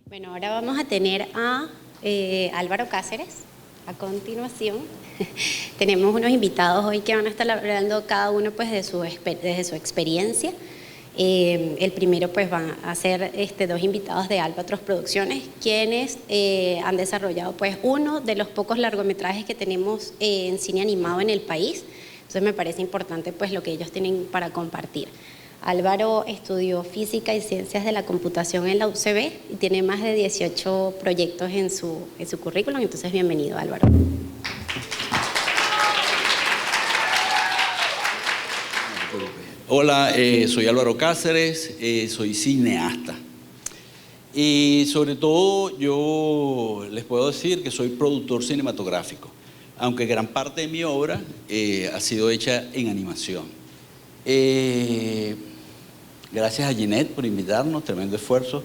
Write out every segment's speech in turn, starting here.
Bueno, ahora vamos a tener a Álvaro Cáceres. A continuación, tenemos unos invitados hoy que van a estar hablando cada uno pues, desde su experiencia. El primero pues van a ser dos invitados de Albatros Producciones, quienes han desarrollado pues uno de los pocos largometrajes que tenemos en cine animado en el país. Entonces me parece importante pues lo que ellos tienen para compartir. Álvaro estudió Física y Ciencias de la Computación en la UCB y tiene más de 18 proyectos en su currículum. Entonces, bienvenido, Álvaro. Hola, soy Álvaro Cáceres, soy cineasta. Y sobre todo yo les puedo decir que soy productor cinematográfico, aunque gran parte de mi obra ha sido hecha en animación. Gracias a Ginette por invitarnos, tremendo esfuerzo.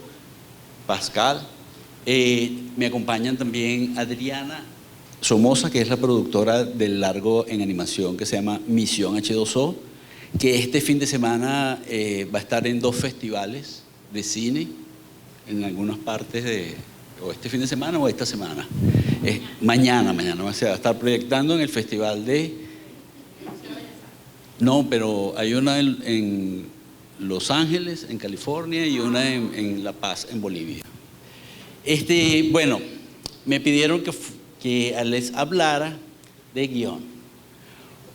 Pascal. Me acompañan también Adriana Somoza, que es la productora del largo en animación que se llama Misión H2O, que este fin de semana va a estar en 2 festivales de cine en algunas partes o este fin de semana o esta semana. Mañana se va a estar proyectando en el festival de... No, pero hay una en Los Ángeles, en California, y una en La Paz, en Bolivia. Bueno, me pidieron que les hablara de guión.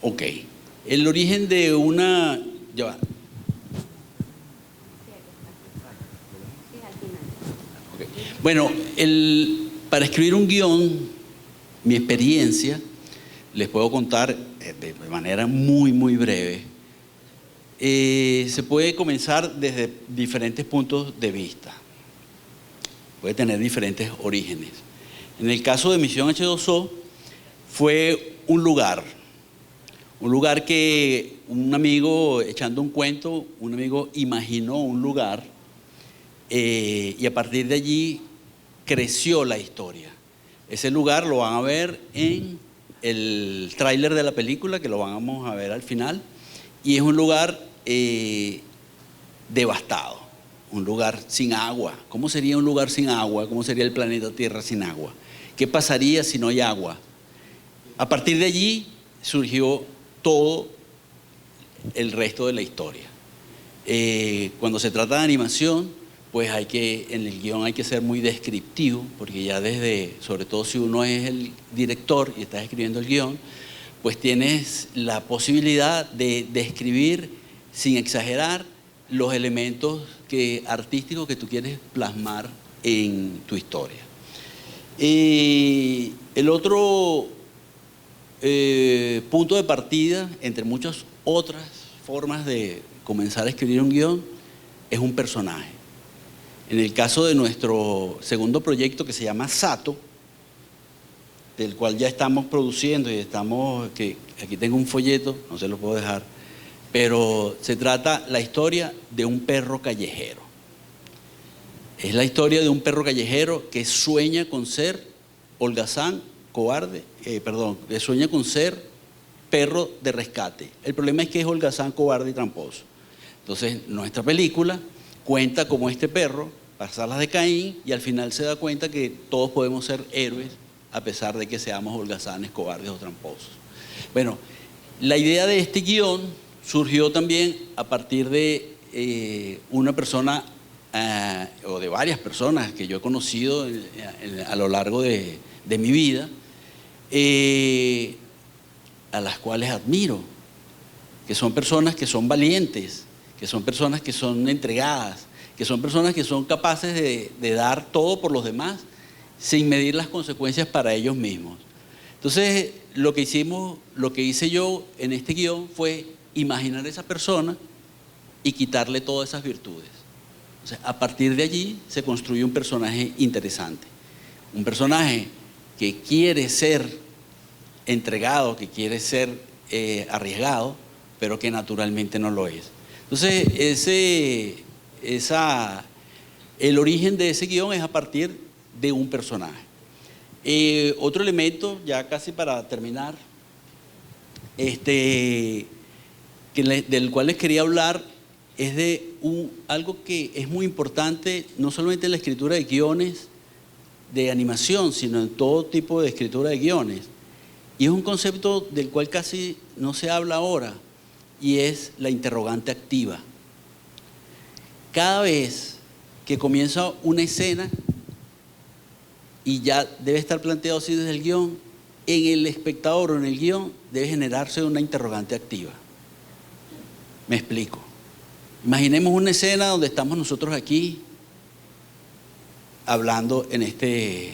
Ok. El origen de una... Ya va. Okay. Bueno, para escribir un guión, mi experiencia, les puedo contar de manera muy, muy breve. Se puede comenzar desde diferentes puntos de vista. Puede tener diferentes orígenes. En el caso de Misión H2O fue un lugar que un amigo, echando un cuento, un amigo imaginó un lugar y a partir de allí creció la historia. Ese lugar lo van a ver en el tráiler de la película, que lo vamos a ver al final, y es un lugar devastado, un lugar sin agua. ¿Cómo sería un lugar sin agua? ¿Cómo sería el planeta Tierra sin agua? ¿Qué pasaría si no hay agua? A partir de allí surgió todo el resto de la historia. Cuando se trata de animación, pues en el guión hay que ser muy descriptivo, porque ya sobre todo si uno es el director y estás escribiendo el guión, pues tienes la posibilidad de describir sin exagerar los elementos artísticos que tú quieres plasmar en tu historia. El otro punto de partida, entre muchas otras formas de comenzar a escribir un guión, es un personaje. En el caso de nuestro segundo proyecto, que se llama Sato, del cual ya estamos produciendo y aquí tengo un folleto, no se lo puedo dejar, pero se trata la historia de un perro callejero. Es la historia de un perro callejero que sueña con ser holgazán, que sueña con ser perro de rescate. El problema es que es holgazán, cobarde y tramposo. Entonces, nuestra película cuenta cómo este perro pasa las de Caín y al final se da cuenta que todos podemos ser héroes a pesar de que seamos holgazanes, cobardes o tramposos. Bueno, la idea de este guión surgió también a partir de una persona o de varias personas que yo he conocido a lo largo de mi vida, a las cuales admiro, que son personas que son valientes, que son personas que son entregadas, que son personas que son capaces de dar todo por los demás sin medir las consecuencias para ellos mismos. Entonces, lo que hice yo en este guión fue imaginar a esa persona y quitarle todas esas virtudes. O sea, a partir de allí se construye un personaje interesante. Un personaje que quiere ser entregado, que quiere ser arriesgado, pero que naturalmente no lo es. Entonces, el origen de ese guión es a partir de un personaje. Otro elemento, ya casi para terminar, del cual les quería hablar, es de algo que es muy importante, no solamente en la escritura de guiones de animación, sino en todo tipo de escritura de guiones. Y es un concepto del cual casi no se habla ahora, y es la interrogante activa. Cada vez que comienza una escena, y ya debe estar planteado así desde el guión, en el espectador o en el guión debe generarse una interrogante activa. Me explico. Imaginemos una escena donde estamos nosotros aquí hablando en este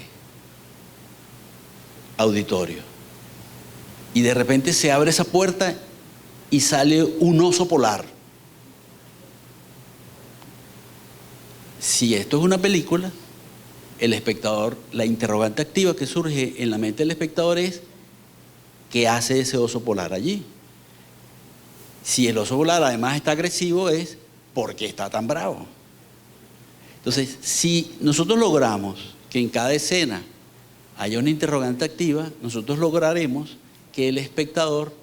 auditorio y de repente se abre esa puerta y sale un oso polar. Si esto es una película, el espectador, la interrogante activa que surge en la mente del espectador es: ¿qué hace ese oso polar allí? Si el oso polar además está agresivo, es ¿por qué está tan bravo? Entonces, si nosotros logramos que en cada escena haya una interrogante activa, nosotros lograremos que el espectador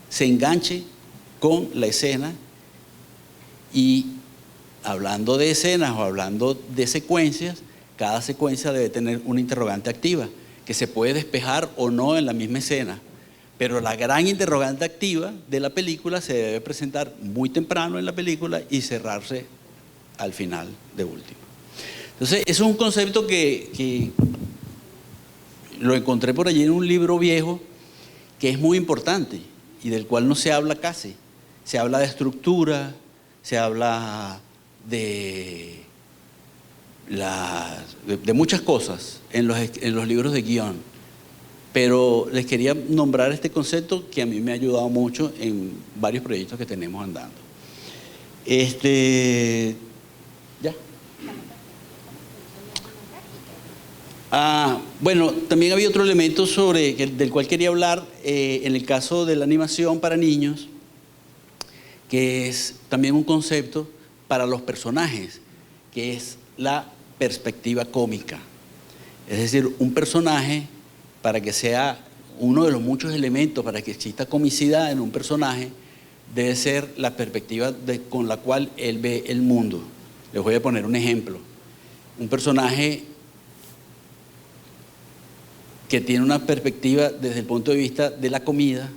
se enganche con la escena. Y hablando de escenas o hablando de secuencias, cada secuencia debe tener una interrogante activa que se puede despejar o no en la misma escena. Pero la gran interrogante activa de la película se debe presentar muy temprano en la película y cerrarse al final de último. Entonces, eso es un concepto que lo encontré por allí en un libro viejo que es muy importante y del cual no se habla casi. Se habla de estructura, se habla de muchas cosas en los libros de guión. Pero les quería nombrar este concepto que a mí me ha ayudado mucho en varios proyectos que tenemos andando. ¿Ya? Bueno, también había otro elemento del cual quería hablar en el caso de la animación para niños, que es también un concepto para los personajes, que es la perspectiva cómica. Es decir, un personaje, para que sea uno de los muchos elementos para que exista comicidad en un personaje, debe ser la perspectiva con la cual él ve el mundo. Les voy a poner un ejemplo. Un personaje que tiene una perspectiva desde el punto de vista de la comida,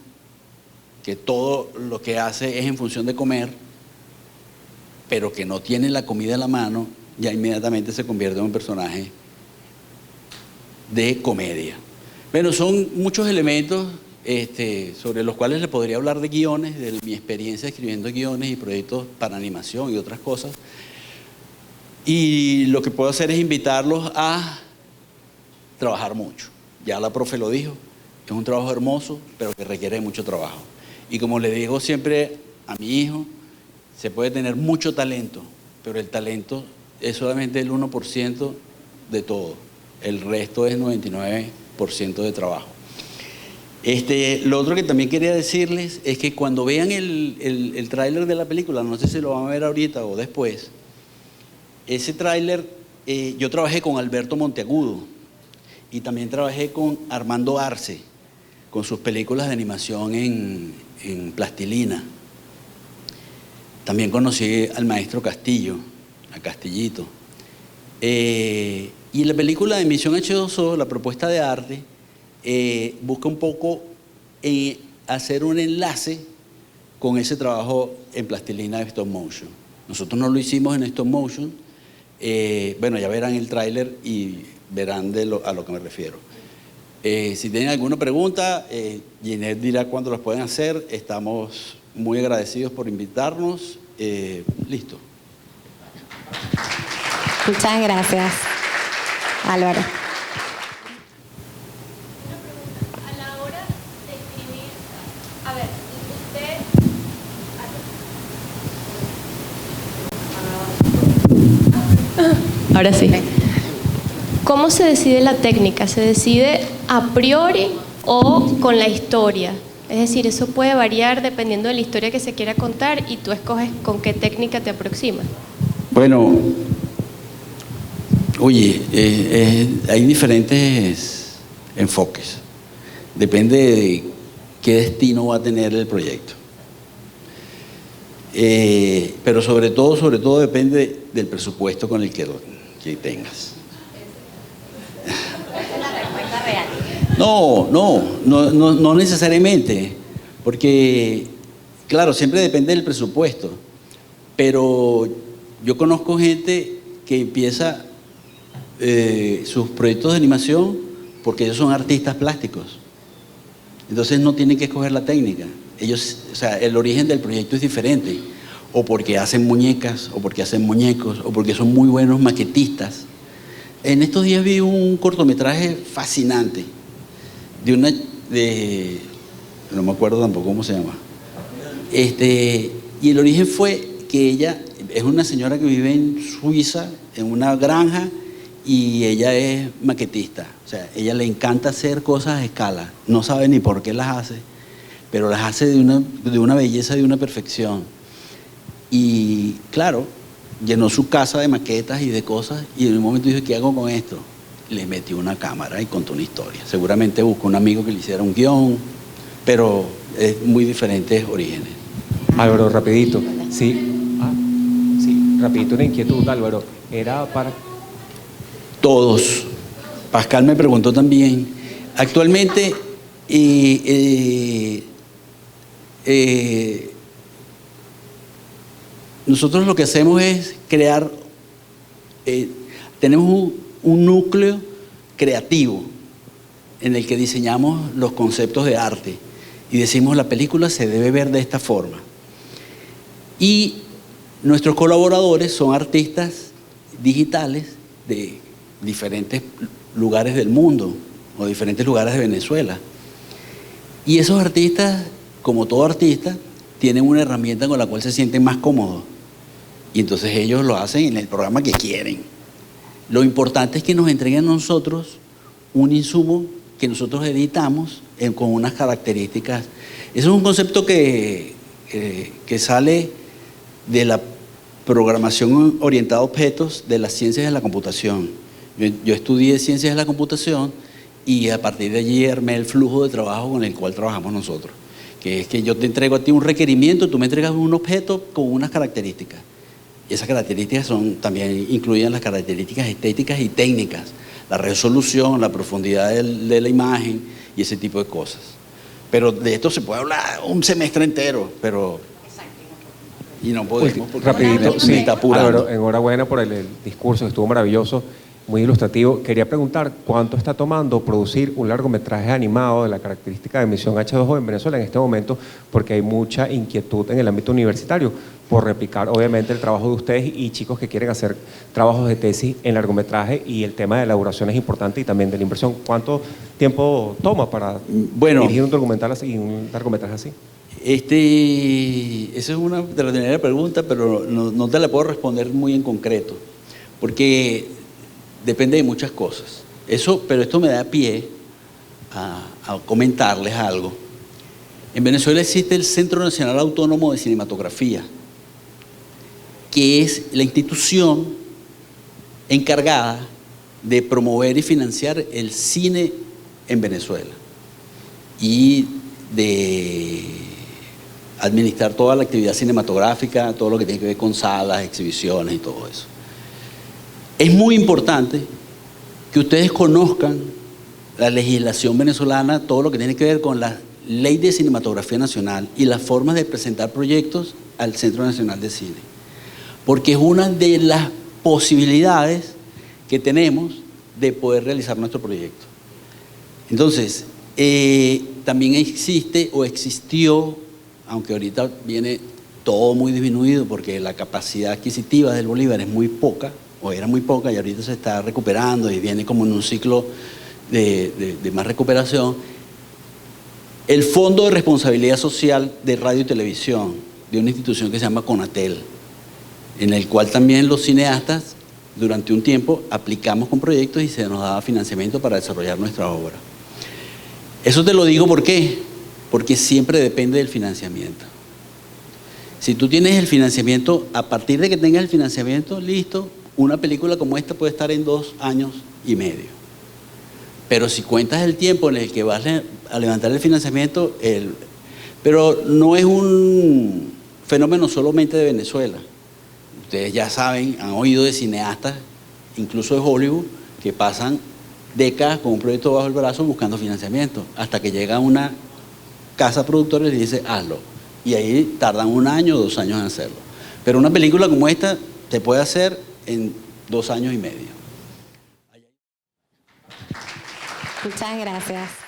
que todo lo que hace es en función de comer, pero que no tiene la comida en la mano, ya inmediatamente se convierte en un personaje de comedia. Bueno, son muchos elementos sobre los cuales le podría hablar de guiones, de mi experiencia escribiendo guiones y proyectos para animación y otras cosas. Y lo que puedo hacer es invitarlos a trabajar mucho. Ya la profe lo dijo, es un trabajo hermoso, pero que requiere mucho trabajo. Y como le digo siempre a mi hijo, se puede tener mucho talento, pero el talento es solamente el 1% de todo. El resto es 99% de trabajo. Lo otro que también quería decirles es que cuando vean el tráiler de la película, no sé si lo van a ver ahorita o después, ese tráiler, yo trabajé con Alberto Monteagudo y también trabajé con Armando Arce, con sus películas de animación en plastilina. También conocí al maestro Castillo, a Castillito. Y la película de Misión H2O, la propuesta de arte, busca un poco hacer un enlace con ese trabajo en plastilina de stop motion. Nosotros no lo hicimos en stop motion. Bueno, ya verán el tráiler y verán a lo que me refiero. Si tienen alguna pregunta, Ginette dirá cuándo las pueden hacer. Estamos muy agradecidos por invitarnos. Listo. Muchas gracias, Álvaro. Una pregunta. A la hora de escribir, a ver, usted... Ahora sí. ¿Cómo se decide la técnica? ¿Se decide a priori o con la historia? Es decir, eso puede variar dependiendo de la historia que se quiera contar y tú escoges con qué técnica te aproximas. Bueno, oye, hay diferentes enfoques. Depende de qué destino va a tener el proyecto. Pero sobre todo depende del presupuesto con el que tengas. No necesariamente, porque, claro, siempre depende del presupuesto, pero yo conozco gente que empieza sus proyectos de animación porque ellos son artistas plásticos, entonces no tienen que escoger la técnica. Ellos, o sea, el origen del proyecto es diferente, o porque hacen muñecas, o porque hacen muñecos, o porque son muy buenos maquetistas. En estos días vi un cortometraje fascinante no me acuerdo tampoco cómo se llama. Y el origen fue que ella es una señora que vive en Suiza, en una granja, y ella es maquetista. O sea, ella le encanta hacer cosas a escala. No sabe ni por qué las hace, pero las hace de una belleza, de una perfección. Y claro, llenó su casa de maquetas y de cosas, y en un momento dijo, ¿qué hago con esto? Le metió una cámara y contó una historia. Seguramente buscó un amigo que le hiciera un guión, pero es muy diferentes orígenes. Álvaro, rapidito. Sí, rapidito una inquietud, Álvaro. Era para... Todos. Pascal me preguntó también. Actualmente, nosotros lo que hacemos es crear, tenemos un núcleo creativo en el que diseñamos los conceptos de arte y decimos la película se debe ver de esta forma. Y nuestros colaboradores son artistas digitales de diferentes lugares del mundo o diferentes lugares de Venezuela. Y esos artistas, como todo artista, tienen una herramienta con la cual se sienten más cómodos. Y entonces ellos lo hacen en el programa que quieren. Lo importante es que nos entreguen a nosotros un insumo que nosotros editamos con unas características. Eso es un concepto que sale de la programación orientada a objetos de las ciencias de la computación. Yo estudié ciencias de la computación y a partir de allí armé el flujo de trabajo con el cual trabajamos nosotros. Que es que yo te entrego a ti un requerimiento, tú me entregas un objeto con unas características. Y esas características también incluyen las características estéticas y técnicas, la resolución, la profundidad de la imagen y ese tipo de cosas. Pero de esto se puede hablar un semestre entero, pero... Y no podemos, porque rapidito, sí, está apurando. Álvaro, enhorabuena por el discurso, estuvo maravilloso, muy ilustrativo. Quería preguntar, ¿cuánto está tomando producir un largometraje animado de la característica de emisión H2O en Venezuela en este momento? Porque hay mucha inquietud en el ámbito universitario por replicar, obviamente, el trabajo de ustedes y chicos que quieren hacer trabajos de tesis en largometraje, y el tema de elaboración es importante y también de la inversión. ¿Cuánto tiempo toma para dirigir un documental así, un largometraje así? Esa es una de las primeras preguntas, pero no te la puedo responder muy en concreto, porque depende de muchas cosas. Pero esto me da pie a comentarles algo. En Venezuela existe el Centro Nacional Autónomo de Cinematografía, que es la institución encargada de promover y financiar el cine en Venezuela y de administrar toda la actividad cinematográfica, todo lo que tiene que ver con salas, exhibiciones y todo eso. Es muy importante que ustedes conozcan la legislación venezolana, todo lo que tiene que ver con la Ley de Cinematografía Nacional y las formas de presentar proyectos al Centro Nacional de Cine, porque es una de las posibilidades que tenemos de poder realizar nuestro proyecto. Entonces, también existe o existió, aunque ahorita viene todo muy disminuido porque la capacidad adquisitiva del bolívar es muy poca, o era muy poca, y ahorita se está recuperando y viene como en un ciclo de más recuperación, el Fondo de Responsabilidad Social de Radio y Televisión, de una institución que se llama CONATEL, en el cual también los cineastas durante un tiempo aplicamos con proyectos y se nos daba financiamiento para desarrollar nuestra obra. Eso te lo digo ¿por qué? Porque siempre depende del financiamiento. Si tú tienes el financiamiento, a partir de que tengas el financiamiento, listo, una película como esta puede estar en 2 años y medio. Pero si cuentas el tiempo en el que vas a levantar el financiamiento, pero no es un fenómeno solamente de Venezuela. Ustedes ya saben, han oído de cineastas, incluso de Hollywood, que pasan décadas con un proyecto bajo el brazo buscando financiamiento, hasta que llega una casa productora y les dice, hazlo. Y ahí tardan 1 año o 2 años en hacerlo. Pero una película como esta se puede hacer en 2 años y medio. Muchas gracias.